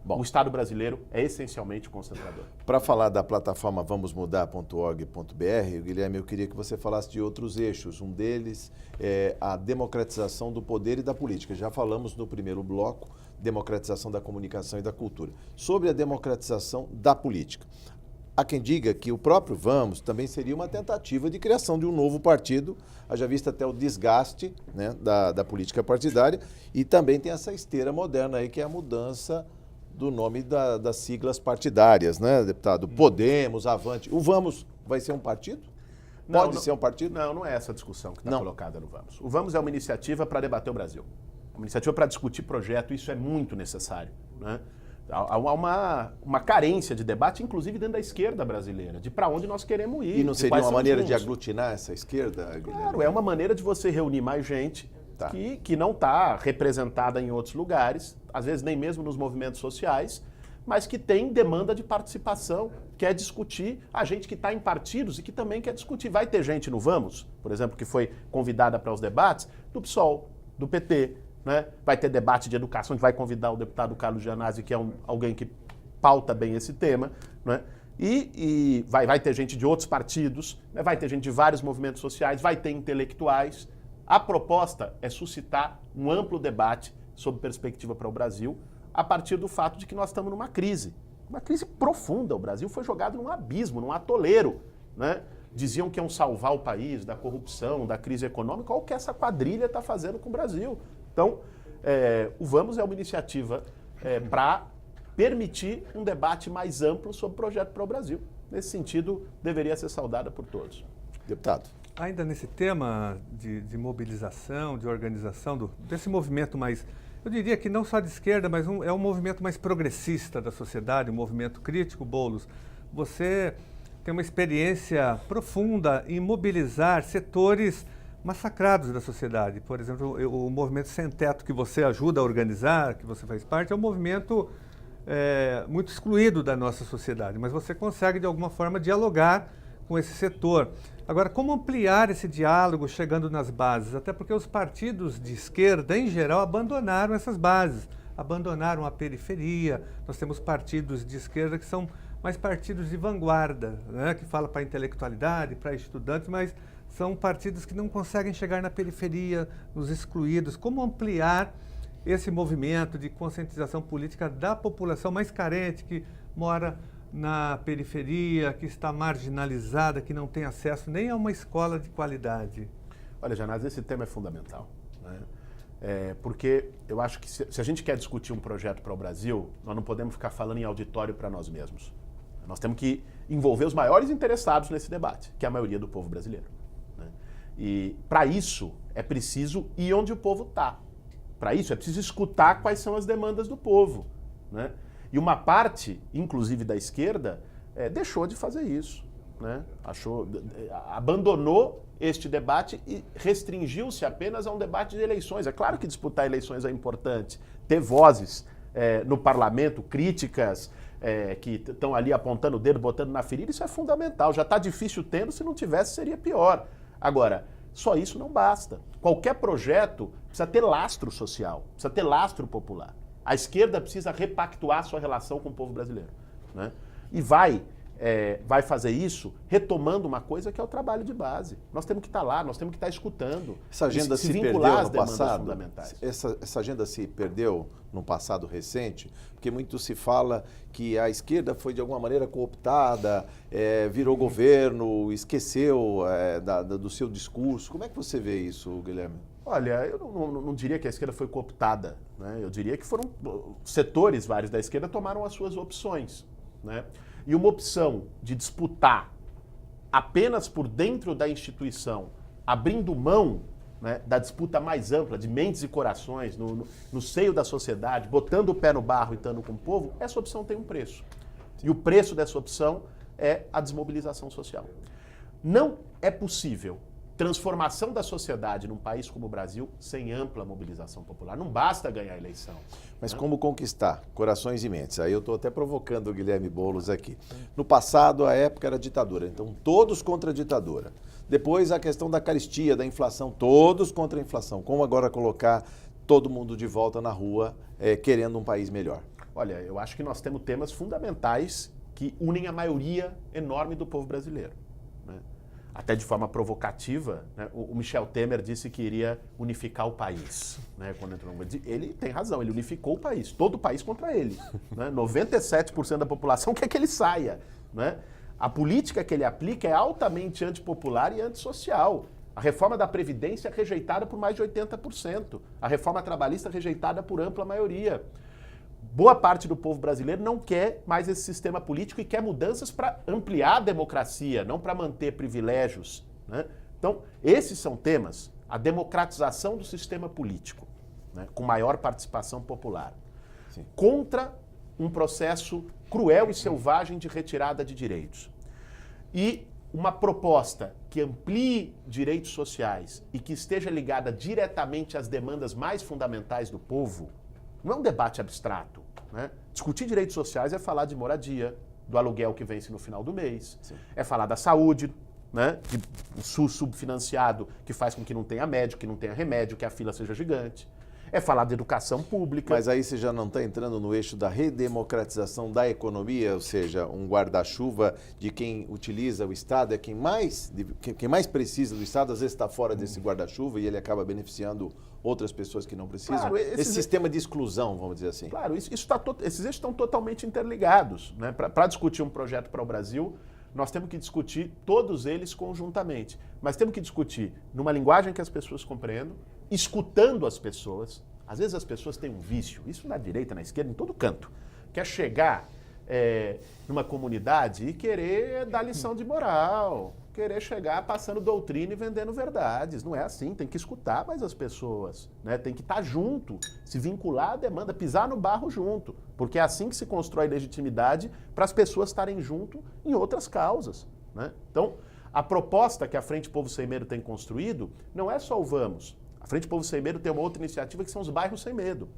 Bom, o Estado brasileiro é essencialmente concentrador. Para falar da plataforma vamosmudar.org.br, Guilherme, eu queria que você falasse de outros eixos. Um deles é a democratização do poder e da política. Já falamos no primeiro bloco, democratização da comunicação e da cultura. Sobre a democratização da política. Há quem diga que o próprio Vamos também seria uma tentativa de criação de um novo partido, haja vista até o desgaste, né, da política partidária, e também tem essa esteira moderna aí, que é a mudança do nome das siglas partidárias, né, deputado? Podemos, Avante. O Vamos vai ser um partido? Pode ser um partido? Não, não é essa a discussão que está colocada no Vamos. O Vamos é uma iniciativa para debater o Brasil. Uma iniciativa para discutir projeto, isso é muito necessário. Né? Há uma carência de debate, inclusive dentro da esquerda brasileira, de para onde nós queremos ir. E não seria uma maneira de aglutinar essa esquerda, Guilherme? Claro, é uma maneira de você reunir mais gente que não está representada em outros lugares, às vezes nem mesmo nos movimentos sociais, mas que tem demanda de participação, quer discutir, a gente que está em partidos e que também quer discutir. Vai ter gente no Vamos, por exemplo, que foi convidada para os debates, do PSOL, do PT, né? Vai ter debate de educação, a gente vai convidar o deputado Carlos Gianazzi, que é alguém que pauta bem esse tema, né? E vai ter gente de outros partidos, né? Vai ter gente de vários movimentos sociais, vai ter intelectuais. A proposta é suscitar um amplo debate sobre perspectiva para o Brasil, a partir do fato de que nós estamos numa crise profunda. O Brasil foi jogado num abismo, num atoleiro, né? Diziam que iam salvar o país da corrupção, da crise econômica. Olha o que essa quadrilha está fazendo com o Brasil. Então, o Vamos é uma iniciativa para permitir um debate mais amplo sobre o projeto para o Brasil. Nesse sentido, deveria ser saudada por todos. Deputado. Ainda nesse tema de mobilização, de organização desse movimento mais, eu diria que não só de esquerda, mas é um movimento mais progressista da sociedade, um movimento crítico, Boulos. Você tem uma experiência profunda em mobilizar setores massacrados da sociedade. Por exemplo, o movimento Sem Teto que você ajuda a organizar, que você faz parte, é um movimento muito excluído da nossa sociedade, mas você consegue de alguma forma dialogar com esse setor. Agora, como ampliar esse diálogo chegando nas bases? Até porque os partidos de esquerda, em geral, abandonaram essas bases, abandonaram a periferia. Nós temos partidos de esquerda que são mais partidos de vanguarda, né? Que falam para a intelectualidade, para estudantes, mas são partidos que não conseguem chegar na periferia, nos excluídos. Como ampliar esse movimento de conscientização política da população mais carente, que mora na periferia, que está marginalizada, que não tem acesso nem a uma escola de qualidade? Olha, Janás, esse tema é fundamental, né? Porque eu acho que se a gente quer discutir um projeto para o Brasil, nós não podemos ficar falando em auditório para nós mesmos. Nós temos que envolver os maiores interessados nesse debate, que é a maioria do povo brasileiro, né? E para isso é preciso ir onde o povo está. Para isso é preciso escutar quais são as demandas do povo, né? E uma parte, inclusive da esquerda, deixou de fazer isso, né? Abandonou este debate e restringiu-se apenas a um debate de eleições. É claro que disputar eleições é importante, ter vozes no parlamento, críticas que estão ali apontando o dedo, botando na ferida, isso é fundamental. Já está difícil tendo, se não tivesse seria pior. Agora, só isso não basta. Qualquer projeto precisa ter lastro social, precisa ter lastro popular. A esquerda precisa repactuar sua relação com o povo brasileiro, né? E vai fazer isso retomando uma coisa que é o trabalho de base. Nós temos que estar lá, nós temos que estar escutando. Essa agenda se perdeu no passado? Essa agenda se perdeu no passado recente, porque muito se fala que a esquerda foi de alguma maneira cooptada, virou governo, esqueceu do seu discurso. Como é que você vê isso, Guilherme? Olha, eu não diria que a esquerda foi cooptada, né? Eu diria que foram setores vários da esquerda tomaram as suas opções, né? E uma opção de disputar apenas por dentro da instituição, abrindo mão, né, da disputa mais ampla, de mentes e corações, no seio da sociedade, botando o pé no barro e estando com o povo, essa opção tem um preço. E o preço dessa opção é a desmobilização social. Não é possível transformação da sociedade num país como o Brasil sem ampla mobilização popular. Não basta ganhar a eleição. Mas como conquistar corações e mentes? Aí eu estou até provocando o Guilherme Boulos aqui. No passado, a época era ditadura, então todos contra a ditadura. Depois a questão da carestia, da inflação, todos contra a inflação. Como agora colocar todo mundo de volta na rua querendo um país melhor? Olha, eu acho que nós temos temas fundamentais que unem a maioria enorme do povo brasileiro, né? Até de forma provocativa, né? O Michel Temer disse que iria unificar o país, né? Quando entrou no... Ele tem razão, ele unificou o país, todo o país contra ele, né? 97% da população quer que ele saia, né? A política que ele aplica é altamente antipopular e antissocial. A reforma da Previdência é rejeitada por mais de 80%, a reforma trabalhista é rejeitada por ampla maioria. Boa parte do povo brasileiro não quer mais esse sistema político e quer mudanças para ampliar a democracia, não para manter privilégios, né? Então, esses são temas, a democratização do sistema político, né, com maior participação popular, sim, contra um processo cruel e selvagem de retirada de direitos. E uma proposta que amplie direitos sociais e que esteja ligada diretamente às demandas mais fundamentais do povo. Não é um debate abstrato, né? Discutir direitos sociais é falar de moradia, do aluguel que vence no final do mês, sim, é falar da saúde, né? Do SUS subfinanciado, que faz com que não tenha médico, que não tenha remédio, que a fila seja gigante. É falar de educação pública. Mas aí você já não está entrando no eixo da redemocratização da economia, ou seja, um guarda-chuva de quem utiliza o Estado, quem mais precisa do Estado, às vezes está fora desse guarda-chuva e ele acaba beneficiando outras pessoas que não precisam. Claro, esse sistema de exclusão, vamos dizer assim. Claro, esses eixos estão totalmente interligados, né? Para discutir um projeto para o Brasil, nós temos que discutir todos eles conjuntamente. Mas temos que discutir numa linguagem que as pessoas compreendam, escutando as pessoas. Às vezes as pessoas têm um vício, isso na direita, na esquerda, em todo canto. Quer chegar numa comunidade e querer dar lição de moral, querer chegar passando doutrina e vendendo verdades. Não é assim, tem que escutar mais as pessoas, né? Tem que estar junto, se vincular à demanda, pisar no barro junto, porque é assim que se constrói legitimidade para as pessoas estarem junto em outras causas, né? Então, a proposta que a Frente Povo Sem Medo tem construído não é só o Vamos. A Frente Povo Sem Medo tem uma outra iniciativa que são os Bairros Sem Medo,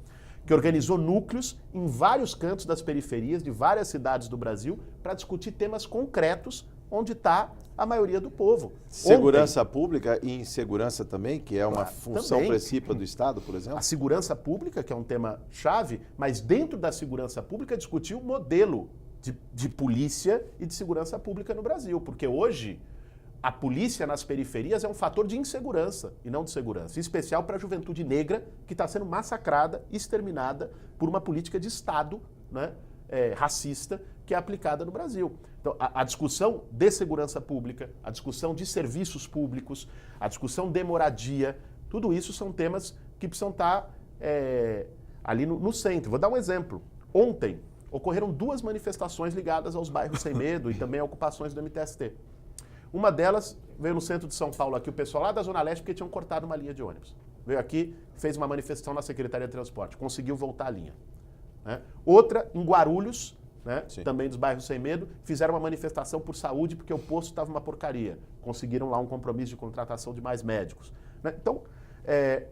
que organizou núcleos em vários cantos das periferias de várias cidades do Brasil para discutir temas concretos onde está a maioria do povo. Segurança pública e insegurança também, que é uma função precípua do Estado, por exemplo? A segurança pública, que é um tema chave, mas dentro da segurança pública discutir o modelo de polícia e de segurança pública no Brasil, porque hoje a polícia nas periferias é um fator de insegurança e não de segurança, em especial para a juventude negra que está sendo massacrada, exterminada por uma política de Estado, né, racista que é aplicada no Brasil. Então, a discussão de segurança pública, a discussão de serviços públicos, a discussão de moradia, tudo isso são temas que precisam estar ali no centro. Vou dar um exemplo. Ontem ocorreram 2 manifestações ligadas aos bairros Sem Medo e também a ocupações do MTST. Uma delas veio no centro de São Paulo, aqui o pessoal lá da Zona Leste, porque tinham cortado uma linha de ônibus. Veio aqui, fez uma manifestação na Secretaria de Transporte, conseguiu voltar a linha. Né? Outra, em Guarulhos, né? Também dos bairros Sem Medo, fizeram uma manifestação por saúde porque o posto estava uma porcaria. Conseguiram lá um compromisso de contratação de mais médicos. Né? Então,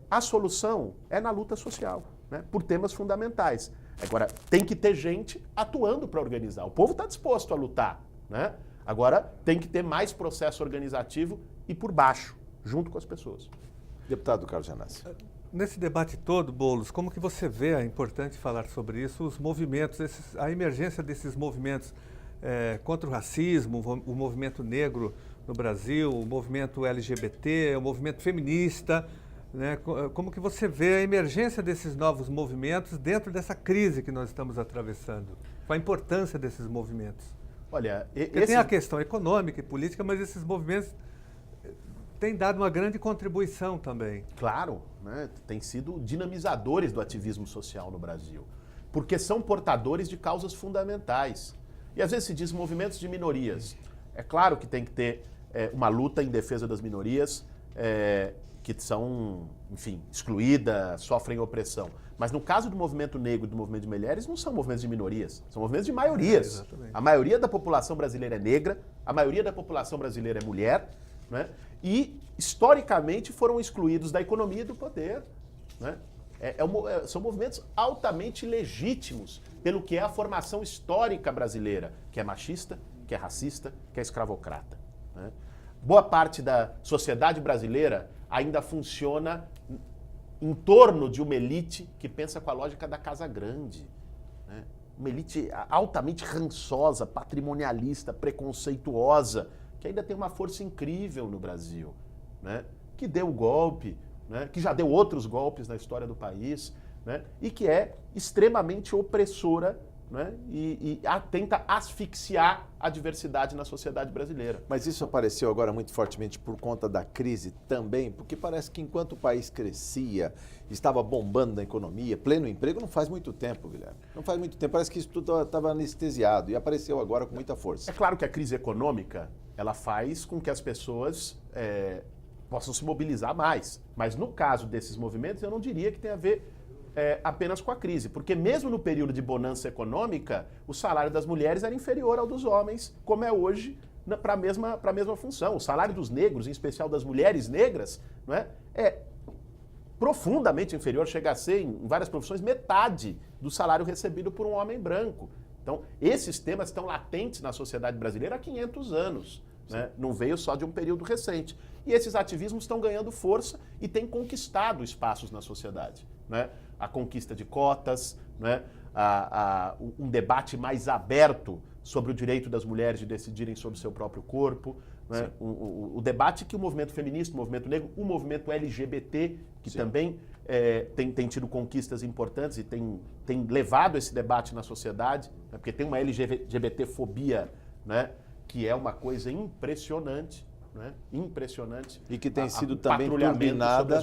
a solução é na luta social, né? Por temas fundamentais. Agora, tem que ter gente atuando para organizar. O povo está disposto a lutar, né? Agora, tem que ter mais processo organizativo e por baixo, junto com as pessoas. Deputado Carlos Janassi. Nesse debate todo, Boulos, como que você vê, é importante falar sobre isso, os movimentos, a emergência desses movimentos contra o racismo, o movimento negro no Brasil, o movimento LGBT, o movimento feminista, né? Como que você vê a emergência desses novos movimentos dentro dessa crise que nós estamos atravessando? Qual a importância desses movimentos? Olha, tem a questão econômica e política, mas esses movimentos têm dado uma grande contribuição também. Claro, né? Tem sido dinamizadores do ativismo social no Brasil, porque são portadores de causas fundamentais. E às vezes se diz movimentos de minorias. É claro que tem que ter uma luta em defesa das minorias que são, enfim, excluídas, sofrem opressão. Mas no caso do movimento negro e do movimento de mulheres, não são movimentos de minorias, são movimentos de maiorias. A maioria da população brasileira é negra, a maioria da população brasileira é mulher, né? E, historicamente, foram excluídos da economia e do poder. Né? São movimentos altamente legítimos pelo que é a formação histórica brasileira, que é machista, que é racista, que é escravocrata. Né? Boa parte da sociedade brasileira ainda funciona em torno de uma elite que pensa com a lógica da casa grande. Né? Uma elite altamente rançosa, patrimonialista, preconceituosa, que ainda tem uma força incrível no Brasil, né? Que deu o golpe, né? Que já deu outros golpes na história do país, né? E que é extremamente opressora, né? E tenta asfixiar a diversidade na sociedade brasileira. Mas isso apareceu agora muito fortemente por conta da crise também, porque parece que enquanto o país crescia, estava bombando na economia, pleno emprego, não faz muito tempo, Guilherme. Não faz muito tempo, parece que isso tudo estava anestesiado e apareceu agora com muita força. É claro que a crise econômica, ela faz com que as pessoas possam se mobilizar mais. Mas no caso desses movimentos, eu não diria que tem a ver apenas com a crise, porque mesmo no período de bonança econômica, o salário das mulheres era inferior ao dos homens, como é hoje para a mesma função. O salário dos negros, em especial das mulheres negras, não é profundamente inferior, chega a ser, em várias profissões, metade do salário recebido por um homem branco. Então, esses temas estão latentes na sociedade brasileira há 500 anos. Né? Não veio só de um período recente. E esses ativismos estão ganhando força e têm conquistado espaços na sociedade. Né? A conquista de cotas, né? Um debate mais aberto sobre o direito das mulheres de decidirem sobre o seu próprio corpo, né? O debate que o movimento feminista, o movimento negro, o movimento LGBT, que também tem tido conquistas importantes e tem levado esse debate na sociedade, né? Porque tem uma LGBT-fobia, né? Que é uma coisa impressionante. Né? Impressionante. E que tem sido também turbinada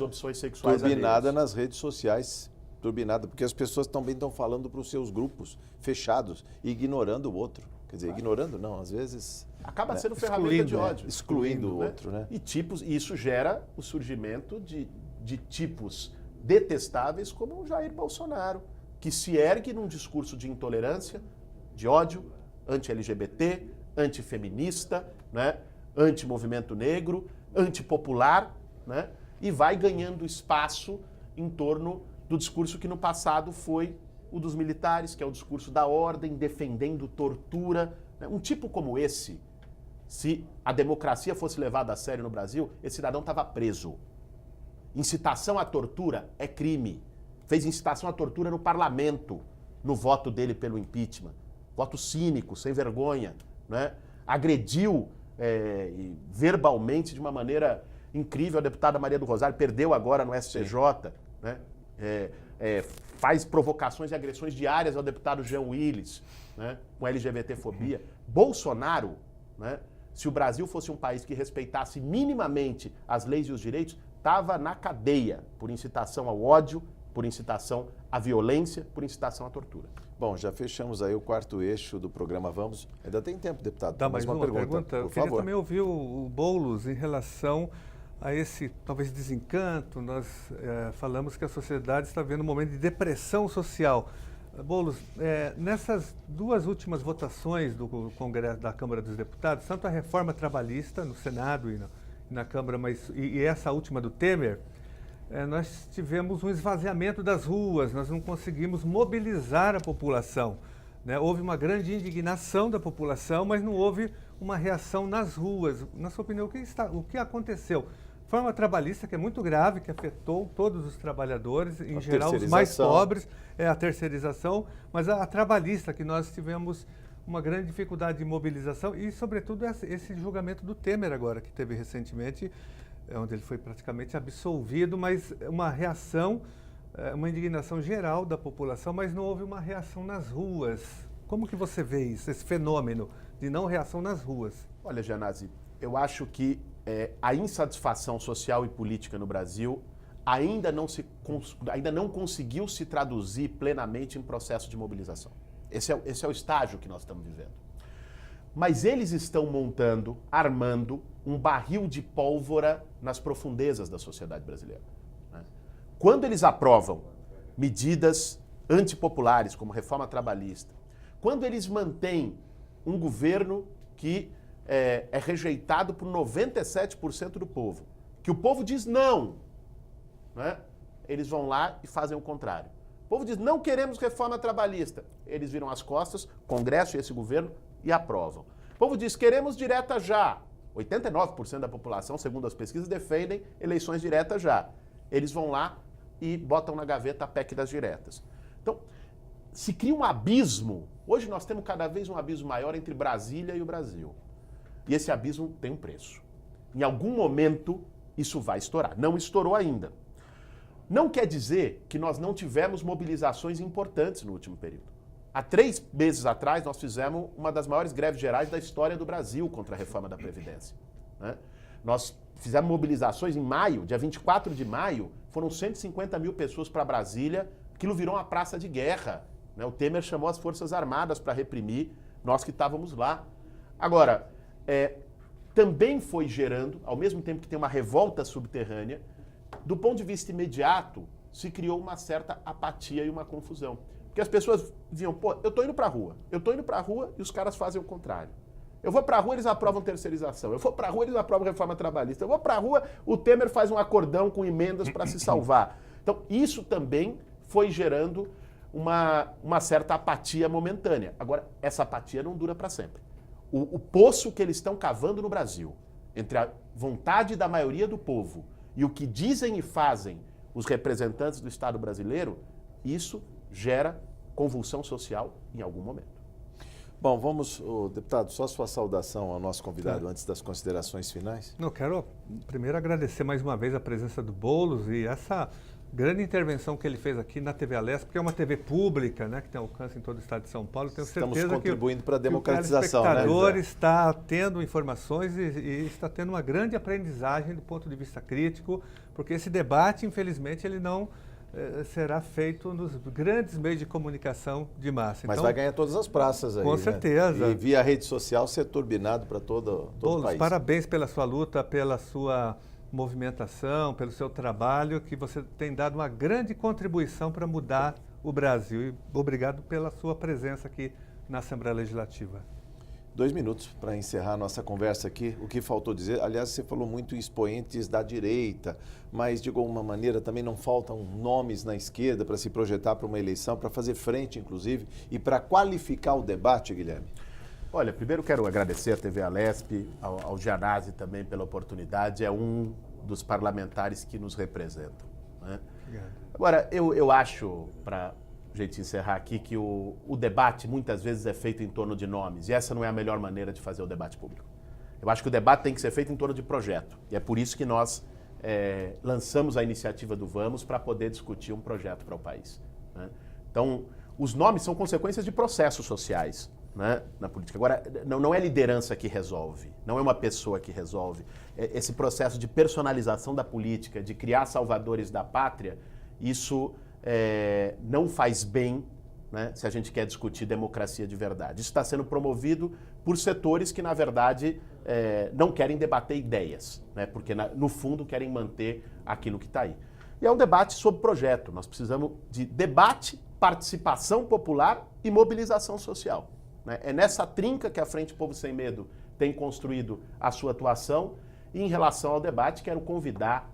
nas redes sociais. Turbinada, porque as pessoas também estão falando para os seus grupos fechados e ignorando o outro. Quer dizer, ignorando não, às vezes... Acaba sendo ferramenta de ódio. Excluindo o outro, né? E isso gera o surgimento de tipos detestáveis como o Jair Bolsonaro, que se ergue num discurso de intolerância, de ódio, anti-LGBT, antifeminista, né? Anti-movimento negro, antipopular, né? E vai ganhando espaço em torno do discurso que no passado foi o dos militares, que é o discurso da ordem, defendendo tortura. Né? Um tipo como esse, se a democracia fosse levada a sério no Brasil, esse cidadão estava preso. Incitação à tortura é crime. Fez incitação à tortura no parlamento, no voto dele pelo impeachment. Voto cínico, sem vergonha, né? Agrediu e verbalmente de uma maneira incrível. A deputada Maria do Rosário perdeu agora no STJ, né? Faz provocações e agressões diárias ao deputado Jean Willis, né? Com LGBTfobia. Bolsonaro, né? Se o Brasil fosse um país que respeitasse minimamente as leis e os direitos, estava na cadeia por incitação ao ódio, por incitação à violência, por incitação à tortura. Bom, já fechamos aí o quarto eixo do programa Vamos. Ainda tem tempo, deputado. Dá mais uma pergunta. Por Eu queria favor. também ouvir o Boulos em relação a esse, talvez, desencanto. Nós falamos que a sociedade está vivendo um momento de depressão social. Boulos, nessas duas últimas votações do Congresso, da Câmara dos Deputados, tanto a reforma trabalhista no Senado e na Câmara, e essa última do Temer, nós tivemos um esvaziamento das ruas, nós não conseguimos mobilizar a população, né? Houve uma grande indignação da população, mas não houve uma reação nas ruas. Na sua opinião, o que aconteceu? Reforma trabalhista, que é muito grave, que afetou todos os trabalhadores, em geral os mais pobres, a terceirização, mas a trabalhista, que nós tivemos uma grande dificuldade de mobilização e, sobretudo, esse julgamento do Temer agora, que teve recentemente, onde ele foi praticamente absolvido, mas uma reação, uma indignação geral da população, mas não houve uma reação nas ruas. Como que você vê isso, esse fenômeno de não reação nas ruas? Olha, Gianazzi, eu acho que a insatisfação social e política no Brasil ainda não conseguiu se traduzir plenamente em processo de mobilização. Esse é o estágio que nós estamos vivendo. Mas eles estão montando, armando um barril de pólvora nas profundezas da sociedade brasileira, né? Quando eles aprovam medidas antipopulares, como reforma trabalhista, quando eles mantêm um governo que é rejeitado por 97% do povo, que o povo diz não, né? Eles vão lá e fazem o contrário. O povo diz, não queremos reforma trabalhista. Eles viram as costas, Congresso e esse governo, e aprovam. O povo diz, queremos direta já. 89% da população, segundo as pesquisas, defendem eleições diretas já. Eles vão lá e botam na gaveta a PEC das diretas. Então, se cria um abismo. Hoje nós temos cada vez um abismo maior entre Brasília e o Brasil. E esse abismo tem um preço. Em algum momento, isso vai estourar. Não estourou ainda. Não quer dizer que nós não tivemos mobilizações importantes no último período. Há 3 meses atrás, nós fizemos uma das maiores greves gerais da história do Brasil contra a reforma da Previdência, né? Nós fizemos mobilizações em maio, dia 24 de maio, foram 150 mil pessoas para Brasília, aquilo virou uma praça de guerra, né? O Temer chamou as Forças Armadas para reprimir, nós que estávamos lá. Agora, também foi gerando, ao mesmo tempo que tem uma revolta subterrânea, do ponto de vista imediato, se criou uma certa apatia e uma confusão. Porque as pessoas diziam, pô, eu tô indo pra rua e os caras fazem o contrário. Eu vou pra rua, eles aprovam terceirização. Eu vou pra rua, eles aprovam reforma trabalhista. Eu vou pra rua, o Temer faz um acordão com emendas para se salvar. Então, isso também foi gerando uma certa apatia momentânea. Agora, essa apatia não dura para sempre. O poço que eles estão cavando no Brasil, entre a vontade da maioria do povo e o que dizem e fazem os representantes do Estado brasileiro, isso gera convulsão social em algum momento. Bom, vamos, deputado, só sua saudação ao nosso convidado antes das considerações finais. Não, quero primeiro agradecer mais uma vez a presença do Boulos e essa grande intervenção que ele fez aqui na TV Alesp, porque é uma TV pública, né, que tem alcance em todo o estado de São Paulo. Tenho Estamos certeza contribuindo para a que democratização, o telespectador né, está tendo informações e está tendo uma grande aprendizagem do ponto de vista crítico, porque esse debate, infelizmente, ele não será feito nos grandes meios de comunicação de massa. Mas então, vai ganhar todas as praças aí, com certeza. E via rede social ser turbinado para todo o país. Parabéns pela sua luta, pela sua movimentação, pelo seu trabalho, que você tem dado uma grande contribuição para mudar o Brasil. E obrigado pela sua presença aqui na Assembleia Legislativa. 2 minutos para encerrar a nossa conversa aqui. O que faltou dizer, aliás, você falou muito em expoentes da direita, mas de alguma maneira também não faltam nomes na esquerda para se projetar para uma eleição, para fazer frente, inclusive, e para qualificar o debate, Guilherme? Olha, primeiro quero agradecer à TV Alesp, ao Gianazzi também pela oportunidade, é um dos parlamentares que nos representam, né? Obrigado. Agora, eu acho, para a gente encerrar aqui, que o debate muitas vezes é feito em torno de nomes, e essa não é a melhor maneira de fazer o debate público. Eu acho que o debate tem que ser feito em torno de projeto. E é por isso que nós lançamos a iniciativa do Vamos para poder discutir um projeto para o país, né? Então, os nomes são consequências de processos sociais, né, na política. Agora, não é liderança que resolve, não é uma pessoa que resolve. Esse processo de personalização da política, de criar salvadores da pátria, isso não faz bem, né, se a gente quer discutir democracia de verdade. Isso está sendo promovido por setores que, na verdade, não querem debater ideias, né, porque, no fundo, querem manter aquilo que está aí. E é um debate sobre projeto. Nós precisamos de debate, participação popular e mobilização social, né? É nessa trinca que a Frente Povo Sem Medo tem construído a sua atuação. E em relação ao debate, quero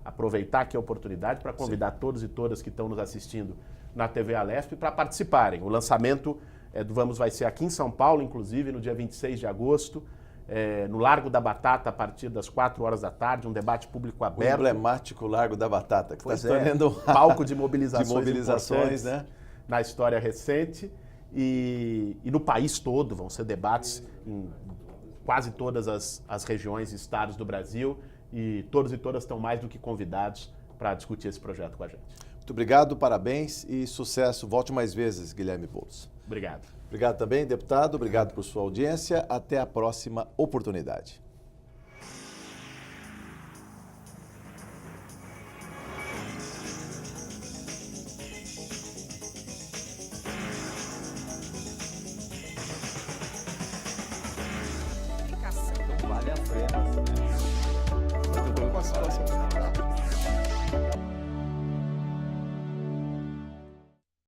aproveitar aqui a oportunidade para convidar todos e todas que estão nos assistindo na TV Alesp para participarem. O lançamento do Vamos vai ser aqui em São Paulo, inclusive, no dia 26 de agosto, no Largo da Batata, a partir das 4 horas da tarde, um debate público aberto. O emblemático Largo da Batata, que está se tornando um palco de mobilizações, né, na história recente. E no país todo vão ser debates em quase todas as regiões e estados do Brasil, e todos e todas estão mais do que convidados para discutir esse projeto com a gente. Muito obrigado, parabéns e sucesso. Volte mais vezes, Guilherme Boulos. Obrigado. Obrigado também, deputado. Obrigado por sua audiência. Até a próxima oportunidade. Vale a pena, né?